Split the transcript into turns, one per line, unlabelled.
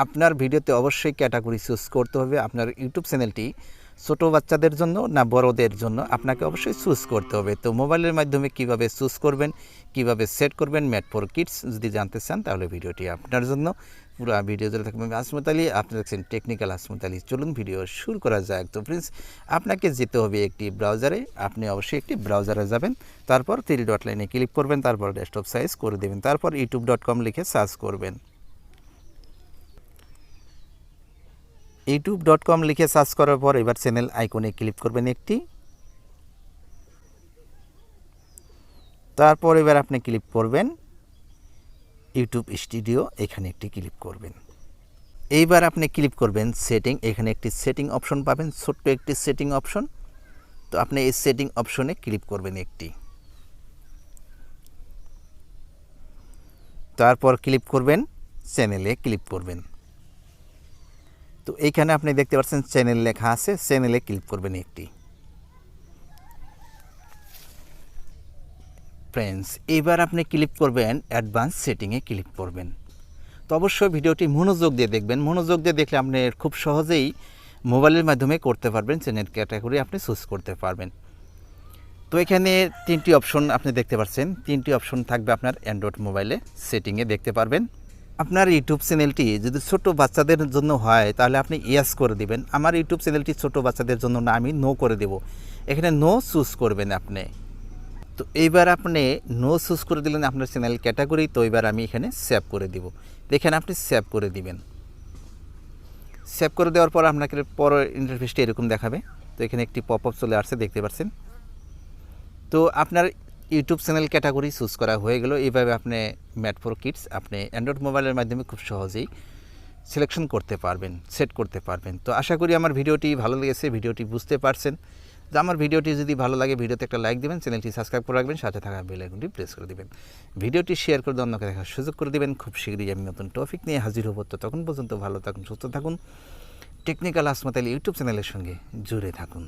আপনার ভিডিওতে অবশ্যই ক্যাটাগরি চুজ করতে হবে। আপনার ইউটিউব চ্যানেলটি ছোটো বাচ্চাদের জন্য না বড়দের জন্য আপনাকে অবশ্যই চুজ করতে হবে। তো মোবাইলের মাধ্যমে কিভাবে চুজ করবেন, কিভাবে সেট করবেন মেড ফর কিডস যদি জানতে চান তাহলে ভিডিওটি আপনার জন্য। পুরো ভিডিও জুড়ে থাকবে আমি আসমাতালি, আপনি দেখছেন টেকনিক্যাল আসমাতালি। চলুন ভিডিও শুরু করা যাক। তো ফ্রেন্ডস, আপনাকে যেতে হবে একটি ব্রাউজারে। আপনি অবশ্যই একটি ব্রাউজারে যাবেন, তারপর 3 ডট লাইনে ক্লিক করবেন, তারপর ডেস্কটপ সাইজ করে দেবেন, তারপর youtube.com লিখে সার্চ করবেন। youtube.com লিখে সার্চ করার পর এবার চ্যানেল আইকনে ক্লিক করবেন একটি, তারপর এবার আপনি ক্লিক করবেন ইউটিউব স্টুডিও, এখানে একটি ক্লিক করবেন। এইবার আপনি ক্লিক করবেন সেটিং, এখানে একটি সেটিং অপশন পাবেন, ছোট্ট একটি সেটিং অপশন। তো আপনি এই সেটিং অপশনে ক্লিক করবেন একটি, তারপর ক্লিক করবেন চ্যানেলে ক্লিক করবেন। তো এইখানে আপনি দেখতে পাচ্ছেন চ্যানেল লেখা আছে, চ্যানেলে ক্লিক করবেন একটি। ফ্রেন্ডস, এবার আপনি ক্লিক করবেন অ্যাডভান্স সেটিংয়ে ক্লিক করবেন। তো অবশ্যই ভিডিওটি মনোযোগ দিয়ে দেখবেন, মনোযোগ দিয়ে দেখলে আপনি খুব সহজেই মোবাইলের মাধ্যমে করতে পারবেন, চ্যানেল ক্যাটাগরি আপনি চুজ করতে পারবেন। তো এখানে 3টি অপশন আপনি দেখতে পাচ্ছেন, 3টি অপশন থাকবে আপনার অ্যান্ড্রয়েড মোবাইলে সেটিংয়ে দেখতে পারবেন। আপনার ইউটিউব চ্যানেলটি যদি ছোট বাচ্চাদের জন্য হয় তাহলে আপনি ইয়েস করে দিবেন। আমার ইউটিউব চ্যানেলটি ছোট বাচ্চাদের জন্য না, আমি নো করে দেব। এখানে নো চুজ করবেন আপনি। তো এইবার আপনি নো চুজ করে দিলেন আপনার চ্যানেল ক্যাটাগরি। তো এবার আমি এখানে সেভ করে দিব। তো এখানে আপনি সেভ করে দিবেন। সেভ করে দেওয়ার পর আপনাকে পরের ইন্টারফেসটি এরকম দেখাবে। তো এখানে একটি পপ আপ চলে আসছে, দেখতে পাচ্ছেন। তো আপনার ইউটিউব চ্যানেল ক্যাটাগরি চুজ করা হয়ে গেল। এইভাবে আপনি মেড ফর কিডস আপনি অ্যান্ড্রয়েড মোবাইলের মাধ্যমে খুব সহজেই সিলেকশন করতে পারবেন, সেট করতে পারবেন। তো আশা করি আমার ভিডিওটি ভালো লেগেছে, ভিডিওটি বুঝতে পারছেন। যে আমার ভিডিওটি যদি ভালো লাগে ভিডিওতে একটা লাইক দেবেন, চ্যানেলটি সাবস্ক্রাইব করে রাখবেন, সাথে থাকা বেল আইকনটি প্রেস করে দেবেন, ভিডিওটি শেয়ার করে অন্যকে দেখার সুযোগ করে দেবেন। খুব শীঘ্রই আমি নতুন টপিক নিয়ে হাজির হব। তো তখন পর্যন্ত ভালো থাকুন, সুস্থ থাকুন, টেকনিক্যাল আসমাতালি ইউটিউব চ্যানেলের সঙ্গে জুড়ে থাকুন।